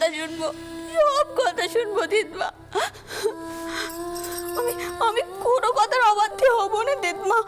কথা শুনবো, সব কথা শুনবো দিদমা। আমি কোনো কথার অবাধ্য হব না দিদমা,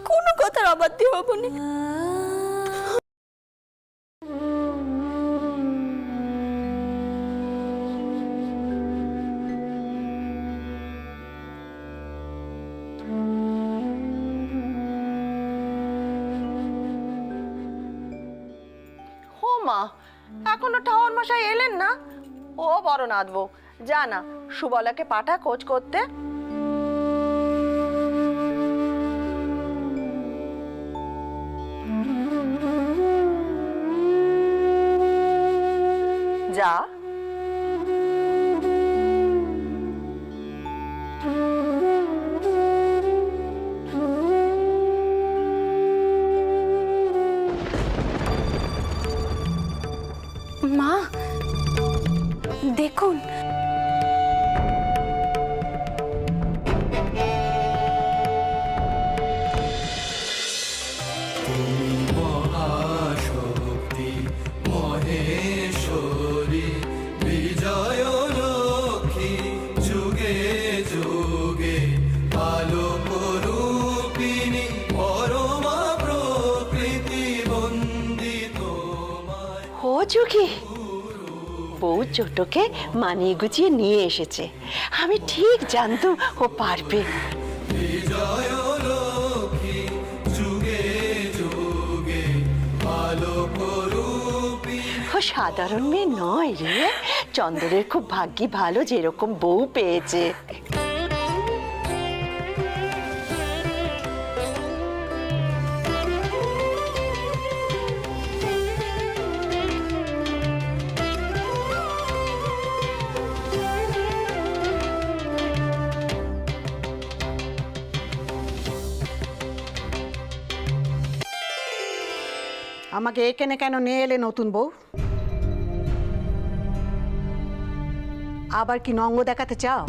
কোনো কথার অবাধ্য হব না। ও মা, এখনো ঠাকুর মশাই এলেন না? ও বড় নাথবো, যা না সুবলাকে পাঠা খোঁজ করতে। যা। মা দেখুন, মহাশক্তি মহেশ্বরী বিজয় লক্ষ্মী যুগে যুগে আলোক রূপিণী পরমা প্রকৃতি বন্দিত। ও যুগি, বউ ছোটকে মানিয়ে গুছিয়ে নিয়ে এসেছে। আমি ঠিক জানতাম ও পারবে। বিজয় লক্ষ্মী যুগে যুগে আলোক রূপিণী। ও সাধারণ মেয়ে নয় রে, চন্দরের খুব ভাগ্যি ভালো যেরকম বউ পেয়েছে। আমাকে এখানে কেন নিয়ে এলে নতুন বউ? আবার কি নঙ্গ দেখাতে চাও?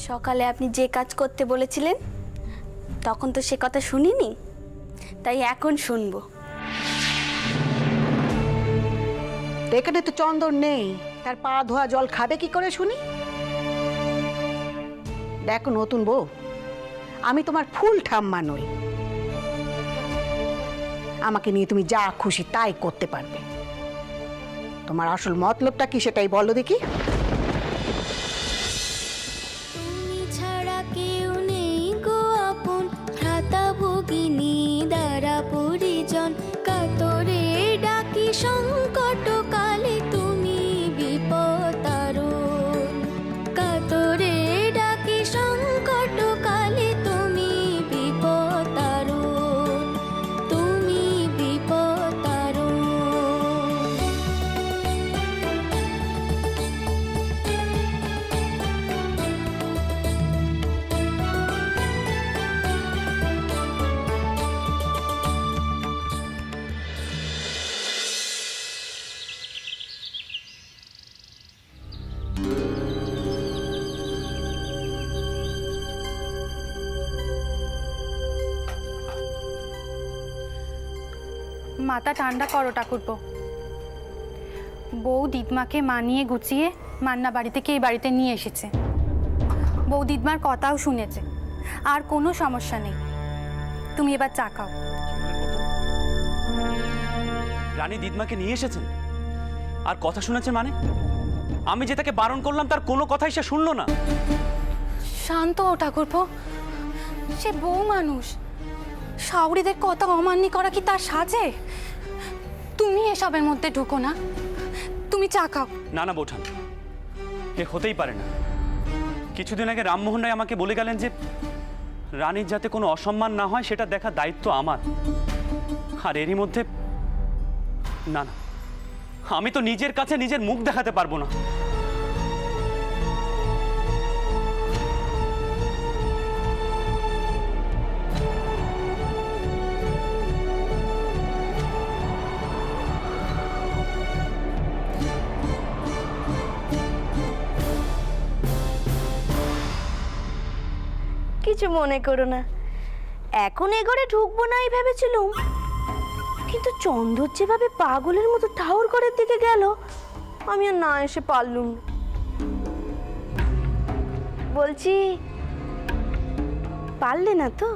সকালে আপনি যে কাজ করতে বলেছিলেন তখন তো সে কথা শুনিনি, তাই এখন শুনবো। এখানে তো চন্দন নেই, তার পা ধোয়া জল খাবে কি করে শুনি? দেখো নতুন বউ, আমি তোমার ফুল ঠাম্মা নই। আমাকে নিয়ে তুমি যা খুশি তাই করতে পারবে। তোমার আসল মতলবটা কি সেটাই বলো দেখি। তুমি ছাড়া কেউ নেই গো আপন, ভ্রাতা ভগিনী দ্বারা পরিজন, কাতরে ডাকি সংকট কালে তুমি বিপদারণ, কাতরে ডাকি সংকট কালে তুমি বিপদারণ, তুমি বিপদারণ। মাথা ঠান্ডা করো ঠাকুরপো। বউ দিদমাকে মানিয়ে গুছিয়ে মান্না বাড়ি থেকে এই বাড়িতে নিয়ে এসেছে। বউ দিদমার কথাও শুনেছে, আর কোনো সমস্যা নেই। তুমি এবার চা খাও। রানী দিদমাকে নিয়ে এসেছেন আর কথা শুনেছেন মানে? আমি যে তাকে বারণ করলাম তার কোনো কথাই সে শুনলো না। শান্ত হও ঠাকুরপো, সে বউ মানুষ। শাউরিদের কথা অমান্য করা কি তার সাজে? তুমি এসবের মধ্যে ঢুকো না, তুমি চা খাও। না না বৌঠান, এ হতেই পারে না। কিছুদিন আগে রামমোহন রায় আমাকে বলে গেলেন যে রানীর যাতে কোনো অসম্মান না হয় সেটা দেখার দায়িত্ব আমার। আর এরই মধ্যে না না, আমি তো নিজের কাছে নিজের মুখ দেখাতে পারবো না। কিছু মনে করো না, এখন এ ঘরে ঢুকবো না এই ভেবেছিলুম, কিন্তু চন্দর যেভাবে পাগলের মতো ঠাউর ঘরের দিকে গেল, আমি আর না এসে পারলুম না। বলছি, পারলে না তো?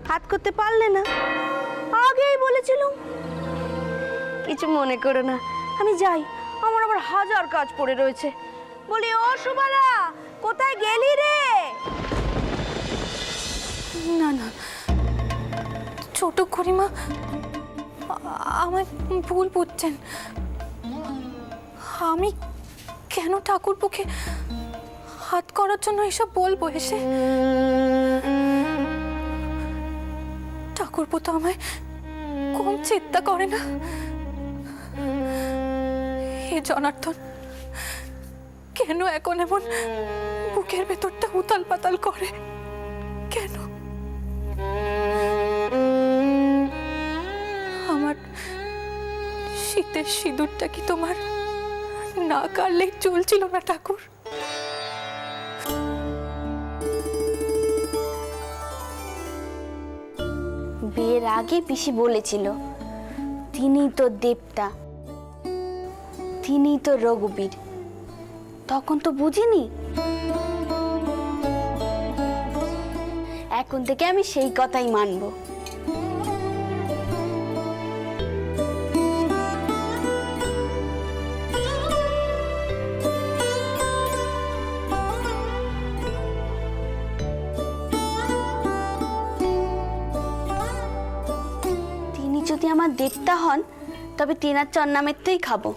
হাত করতে পারলে না? আগেই বলেছিলুম। কিছু মনে করো না, আমি যাই, আমার আবার হাজার কাজ পড়ে রয়েছে। বলি, ও সুবালা, কোথায় গেলি রে? না না, ছোট খুড়িমা আমার ভুল বুঝছেন। আমি কেন ঠাকুরপোকে হাত করার জন্য এসব বলবো এসে? ঠাকুরপো তো আমায় কম চিন্তা করে না। হে জনার্দন, কেন এখন এমন বুকের ভেতরটা উতাল পাতাল করে? কেন? আমার শীতের সিঁদুরটা কি তোমার না কাটলেই চলছিল না ঠাকুর? বিয়ের আগে পিসি বলেছিল, তিনি তো দেবতা, তিনি তো রঘুবীর। তখন তো বুঝিনি। এখন থেকে আমি সেই কথাই মানব। তিনি যদি আমার দেবতা হন, তবে তেনার চন্নামেরতেই খাবো।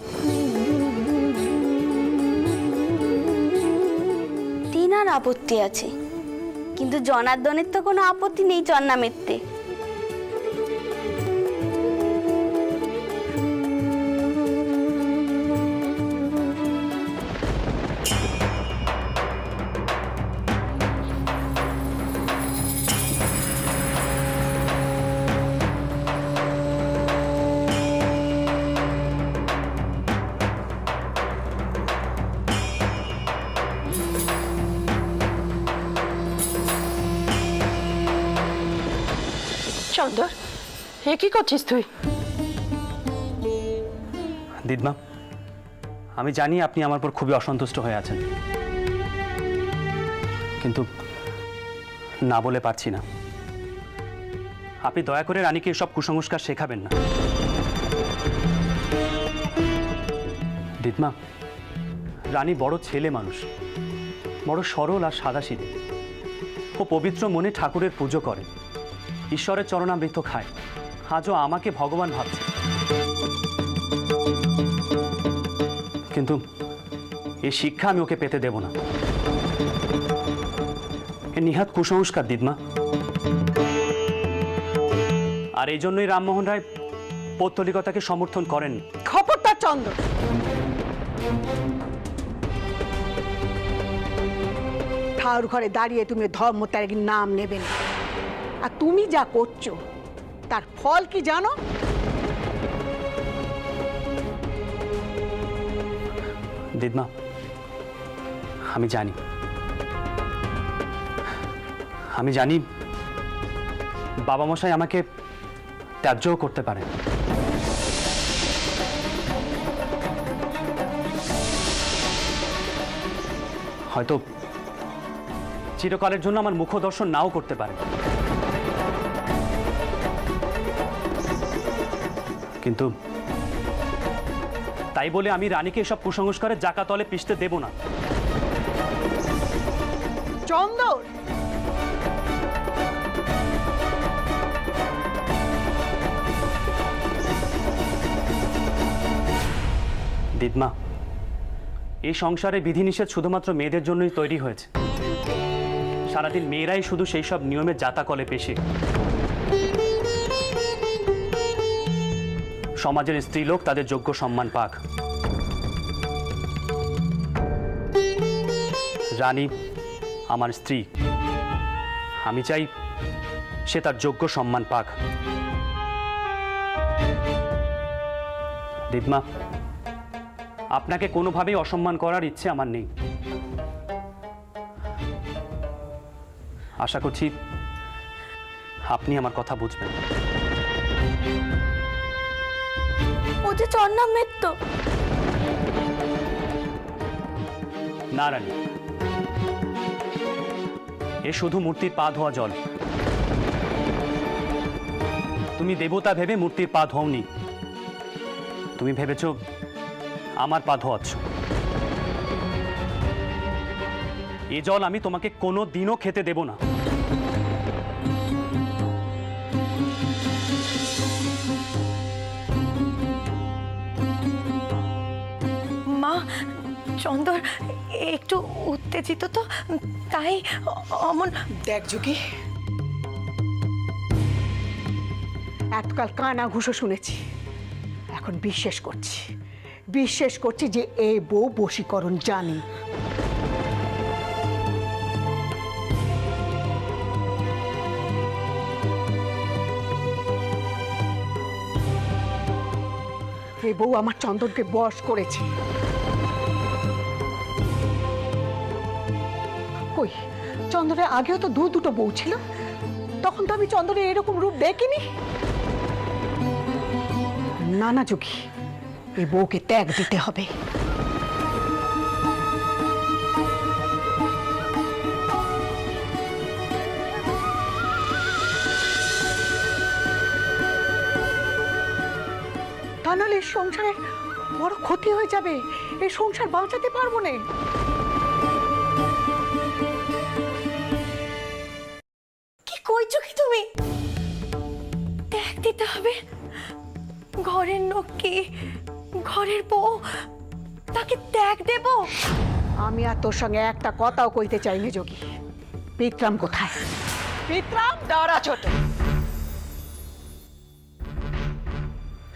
তেনার আপত্তি আছে, কিন্তু জনার্দনের তো কোনো আপত্তি নেই চন্নামেরতে। চন্দর, এ কি করছিস তুই? দিদমা, আমি জানি আপনি আমার উপর খুবই অসন্তুষ্ট হয়ে আছেন, কিন্তু না বলে পারছি না। আপনি দয়া করে রানীকে এসব কুসংস্কার শেখাবেন না। দিদমা, রানী বড় ছেলে মানুষ, বড় সরল আর সাদাসিধে। ও পবিত্র মনে ঠাকুরের পুজো করে, ঈশ্বরের চরণামৃত খায়, আজও আমাকে ভগবান ভাবছে। কিন্তু এই শিক্ষা আমি ওকে পেতে দেব না। এ নিহাত কুসংস্কার দিদমা। আর এই জন্যই রামমোহন রায় পৌত্তলিকতাকে সমর্থন করেন। খবরদার চন্দ্র, ঠাকুর ঘরে দাঁড়িয়ে তুমি ধর্মত্যাগের নাম নেবে না। আর তুমি যা করছো তার ফল কি জানো? দিদমা, আমি জানি বাবা মশাই আমাকে ত্যায্যও করতে পারেন, হয়তো চিরকালের জন্য আমার মুখ দর্শন নাও করতে পারে, কিন্তু তাই বলে আমি রানীকে এসব কুসংস্কারের জাকাতলে পিষতে দেব না। চন্দর, দিদমা, এই সংসারে বিধিনিষেধ শুধুমাত্র মেয়েদের জন্যই তৈরি হয়েছে। সারাদিন মেয়েরাই শুধু সেই সব নিয়মের জাতাকলে পেশে। সমাজের স্ত্রীলোক তাদের যোগ্য সম্মান পাক। রানী আমার স্ত্রী, আমি চাই সে তার যোগ্য সম্মান পাক। দিদমা, আপনাকে কোনোভাবেই অসম্মান করার ইচ্ছে আমার নেই। আশা করছি আপনি আমার কথা বুঝবেন। ও যে চন্নামের তো। না রানী, এ শুধু মূর্তির পা ধোয়া জল। তুমি দেবতা ভেবে মূর্তির পা ধোওনি, তুমি ভেবেছ আমার পা ধোয়াচ্ছ। এ জল আমি তোমাকে কোনো দিনও খেতে দেব না। মা, চন্দর একটু উত্তেজিত তো, তাই অমন। দেখ যোগী, এতকাল কানা ঘুষো শুনেছি, এখন বিশ্বাস করছি যে এই বউ বশীকরণ জানে। এই বউ আমার চন্দনকে বশ করেছে। কই, চন্দনের আগেও তো দুটো বউ ছিল, তখন তো আমি চন্দনের এরকম রূপ দেখিনি। না যোগী, এই বউকে ত্যাগ দিতে হবে। তা নাহলে এই সংসারের বড় ক্ষতি হয়ে যাবে, এই সংসার বাঁচাতে পারবো না। কি কইছো কি তুমি? ত্যাগ দিতে হবে? ঘরের নক্কি, ঘরের বউ, তাকে ত্যাগ দেব? আমি আর তোর সঙ্গে একটা কথাও কইতে চাইনি যোগী। বিক্রম কোথায়? বিক্রম, দাঁড়া ছোট,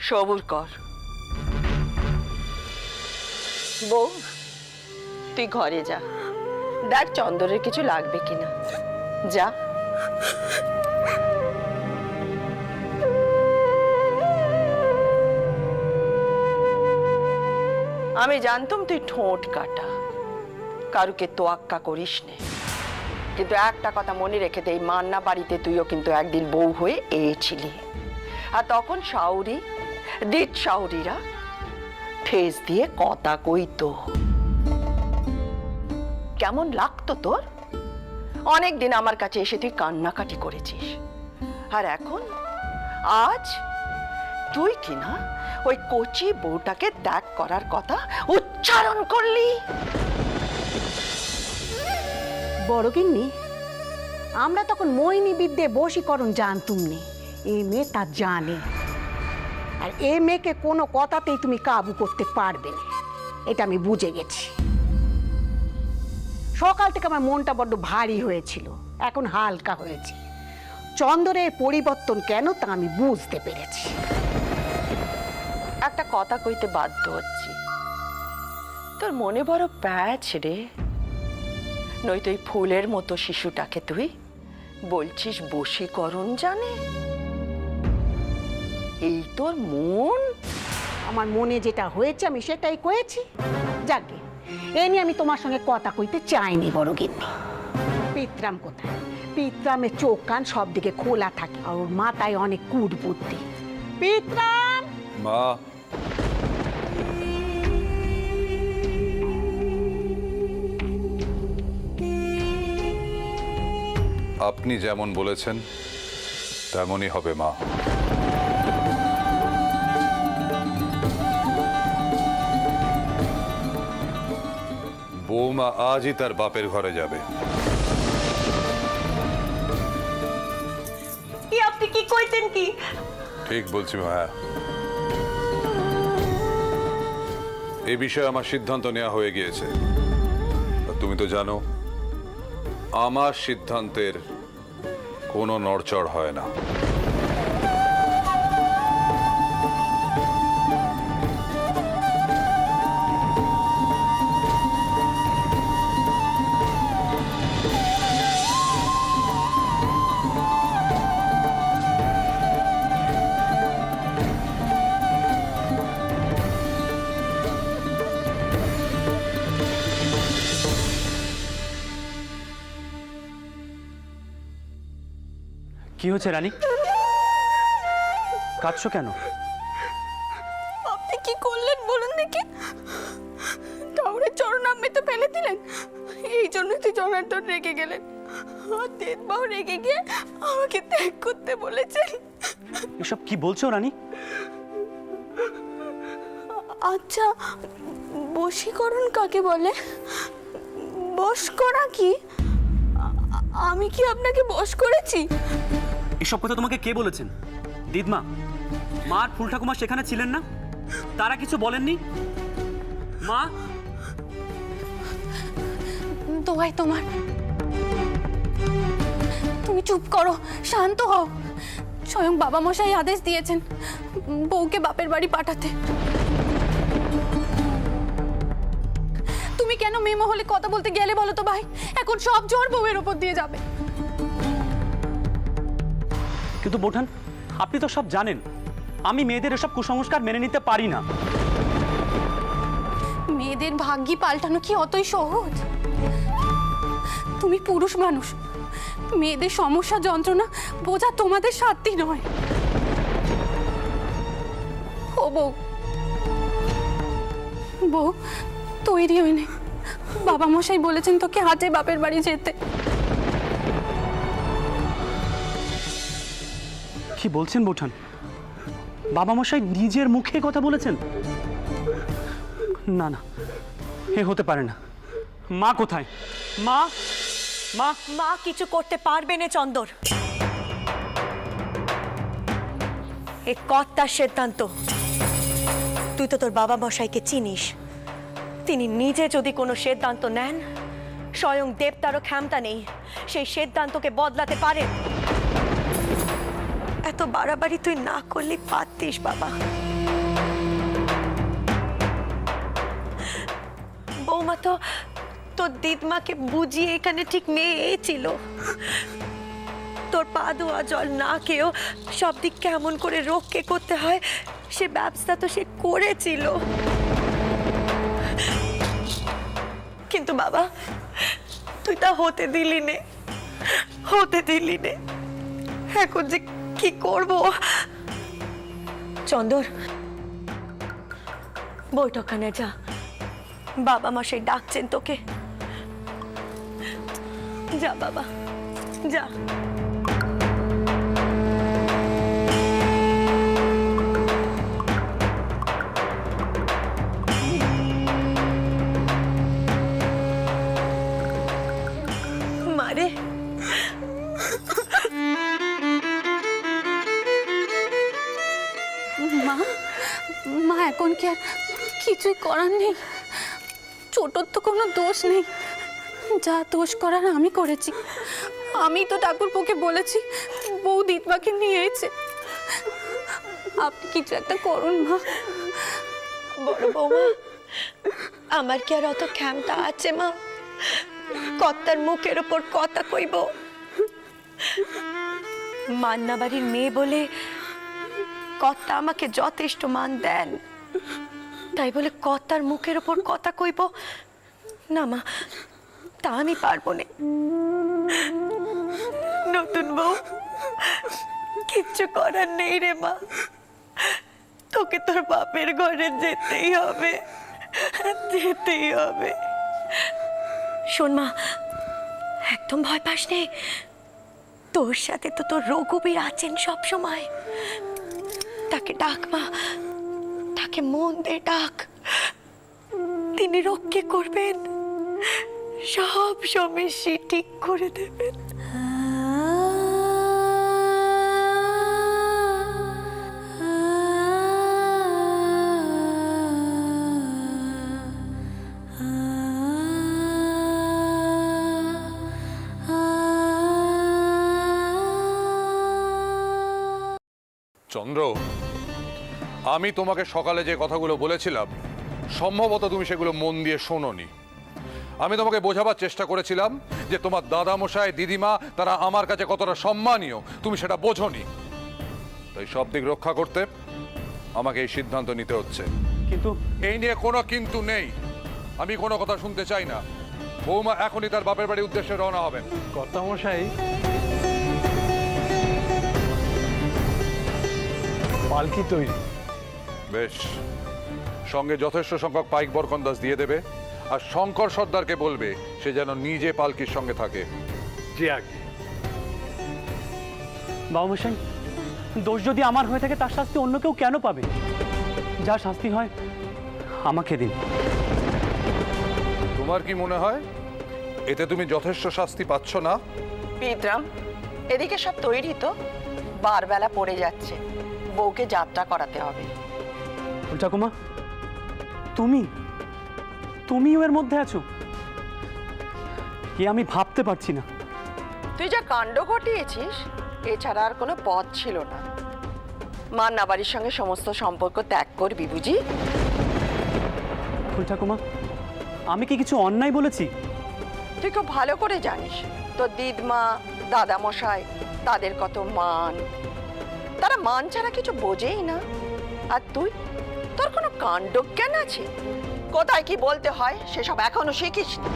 সবুর কর। বউ, তুই ঘরে যা, দেখ চন্দরের কিছু লাগবে কিনা। যা। আমি জানতাম তুই ঠোঁট কাটা, কারুকে তোয়াক্কা করিস নে, কিন্তু একটা কথা মনে রেখে দে, এই মান্না বাড়িতে তুইও কিন্তু একদিন বউ হয়ে এসেছিলি, আর তখন শাউরি দিত শাউরিরা ঠেস দিয়ে কথা কইতো। কেমন লাগতো তোর? অনেক দিন আমার কাছে এসে তুই কান্নাকাটি করেছিস, আর এখন আজ তুই কিনা ওই কচি বউটাকে ত্যাগ করার কথা উচ্চারণ করলি। বড় গিন্নি, আমরা তখন মোহিনী বিদ্যে বশীকরণ জানতুম নি, এই মেয়ে তা জানে, আর এই মেয়েকে কোনো কথাতেই তুমি কাবু করতে পারবে না, এটা আমি বুঝে গেছি। সকাল থেকে আমার মনটা বড্ড ভারী হয়েছিল, এখন হালকা হয়েছে। চন্দনের পরিবর্তন কেন তা আমি বুঝতে পেরেছি। একটা কথা কইতে বাধ্য হচ্ছি, তোর মনে বড় প্যাচ রে, নয়তো এই ফুলের মতো শিশুটাকে তুই বলছিস বশীকরণ জানে? এই তোর মন? আমার মনে যেটা হয়েছে আমি সেটাই কয়েছি। যাকে এ নিয়ে আমি তোমার সঙ্গে কথা কইতে চাইনি বড় গিন্নি। পিতরাম কোথায়? পিতরামের চোখ কান সব দিকে খোলা থাকে, আর ওর মাথায় অনেক কূট বুদ্ধি। পিতরাম! মা, আপনি যেমন বলেছেন তেমনই হবে মা। বৌমা আজই তার বাপের ঘরে যাবে। আপনি কি কইতেন কি? ঠিক বলছি মা, হ্যাঁ। এ বিষয়ে আমার সিদ্ধান্ত নেওয়া হয়ে গিয়েছে। আর তুমি তো জানো আমার সিদ্ধান্তের কোনো নড়চড় হয় না। কি হয়েছে রানী? কাঁদছো কেন? আপনি কি করলেন বলুন দেখি? ঠাকুরের চরণামৃত তো ফেলে দিলেন, এই জন্যই তো জনার্দন রেগে গেলেন। আর দেববাবু রেগে গিয়ে আমাকে ত্যাগ করতে বলেছেন। এসব কি বলছো রানী? আচ্ছা, বশীকরণ কাকে বলে? বশ করা কি? আমি কি আপনাকে বশ করেছি? এসব কথা তোমাকে কে বলেছেন? দিদমা, মা আর ফুল ঠাকুমা সেখানে ছিলেন না? তারা কিছু বলেননি? মা, দোহাই তোমার, তুমি চুপ করো, শান্ত হও। স্বয়ং বাবা মশাই আদেশ দিয়েছেন বউকে বাপের বাড়ি পাঠাতে। তুমি কেন মেয়ে মহলে কথা বলতে গেলে বলো তো ভাই? এখন সব ঝড় বউয়ের উপর দিয়ে যাবে। কিন্তু বোঠান, আপনি তো সব জানেন আমি মেয়েদের এসব কুসংস্কার মেনে নিতে পারি না। মেয়েদের ভাগ্যি পাল্টানো কি অতই সহজ? তুমি পুরুষ মানুষ, মেয়েদের সমস্যা যন্ত্রণা বোঝা তোমাদের সাধ্যি নয়। ও বউ, বউ তৈরি হয়নি। বাবা মশাই বলেছেন তোকে হাটে বাপের বাড়ি যেতে। কি বলছেন বোঠান? বাবা মশাই নিজের মুখে কথা বলেছেন? না না, এ হতে পারে না। মা কোথায়? মা, মা। মা কিছু করতে পারবে না চন্দর, এ কর্তার সিদ্ধান্ত। তুই তো তোর বাবা মশাইকে চিনিস, তিনি নিজে যদি কোনো সিদ্ধান্ত নেন, স্বয়ং দেবতারও ক্ষমতা নেই সেই সিদ্ধান্তকে বদলাতে পারেন। এত বাড়াবাড়ি তুই না করলে পারতিস বাবা। বৌমা তো তোর দিদমাকে বুঝিয়ে এখানে ঠিক নিয়েছিল। তোর পা ধোয়া জল না খেয়েও সব দিক কেমন করে রক্ষে করতে হয় সে ব্যবস্থা তো সে করেছিল। কিন্তু বাবা তুই তা হতে দিলি নে, হতে দিলি নে। এখন যে কি করব? চন্দর, বৈঠকখানে যা, বাবা মশাই ডাকছেন তোকে। যা বাবা, যা। মারে, মা, মা এখন কি আর কিছুই করার নেই? ছোটর তো কোনো দোষ নেই, যা দোষ করার আমি করেছি। আমি তো ঠাকুরপোকে বলেছি বউ দিদমাকে নিয়ে এসেছে। আপনি কিছু একটা করুন মা। বড় বৌমা, আমার কি আর অত ক্ষমতা আছে মা কর্তার মুখের ওপর কথা কইব? মান্না বাড়ির মেয়ে বলে কর্তা আমাকে যথেষ্ট মান দেন, তাই বলে কর্তার মুখের ওপর কথা কইব না মা, তা আমি পারবো না। নতুন বউ, কিচ্ছু করার নেই রে মা, তোকে তোর বাপের ঘরে যেতেই হবে, যেতেই হবে। শোন মা, একদম ভয় পাস নে, তোর সাথে তো তোর রঘুবীর আছেন সব সময়। তাকে ডাক মা, তাকে মন দিয়ে ডাক, তিনি রক্ষে করবেন, সব সমস্যা ঠিক করে দেবেন। চন্দ্র, আমি তোমাকে সকালে যে কথাগুলো বলেছিলাম সম্ভবত তুমি সেগুলো মন দিয়ে শোনোনি। আমি তোমাকে বোঝাবার চেষ্টা করেছিলাম যে তোমার দাদামশাই দিদিমা তারা আমার কাছে কতটা সম্মানীয়, তুমি সেটা বোঝোনি। তাই সব দিক রক্ষা করতে আমাকে এই সিদ্ধান্ত নিতে হচ্ছে। কিন্তু এই নিয়ে কোনো কিন্তু নেই, আমি কোনো কথা শুনতে চাই না। বৌমা এখনই তার বাপের বাড়ির উদ্দেশ্যে রওনা হবেন। কর্তামশাই, পালকি তৈরি। বেশ, সঙ্গে যথেষ্ট সংখ্যক পাইক বরকন্দাজ দিয়ে দেবে, আর শঙ্কর সর্দারকে বলবে সে যেন নিজে পালকির সঙ্গে থাকে। যে আগে বাবুমশাই, দোষ যদি আমার হয়ে থাকে তার শাস্তি অন্য কেউ কেন পাবে? যা শাস্তি হয় আমাকে দিন। তোমার কি মনে হয় এতে তুমি যথেষ্ট শাস্তি পাচ্ছ না? বিদ্রাম, এদিকে সব তৈরি তো, বারবেলা পড়ে যাচ্ছে, বউকে যাত্রা করাতে হবে। ঠাকুমা, তুমিও এর মধ্যে আছো? কি আমি ভাবতে পারছি না। তুই যা কাণ্ড ঘটিয়েছিস, এছাড়া আর কোনো পথ ছিল না। মান্না বাড়ির সঙ্গে সমস্ত সম্পর্ক ত্যাগ করবি বুঝি? ফুল ঠাকুমা, আমি কি কিছু অন্যায় বলেছি? তুই খুব ভালো করে জানিস তোর দিদমা, দাদামশাই, তাদের কত মান। তারা মান ছাড়া কিছু বোঝেই না। আর তুই, তোর কোনো কাণ্ডজ্ঞান আছে? কোথায় কি বলতে হয় সেসব এখনো শিখিস নি।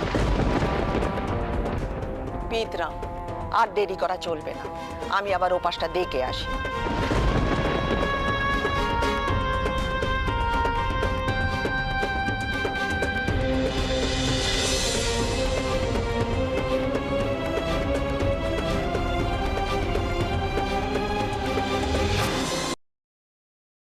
বিদ্রাম, আর দেরি করা চলবে না, আমি আবার ওপাশটা দেখে আসি।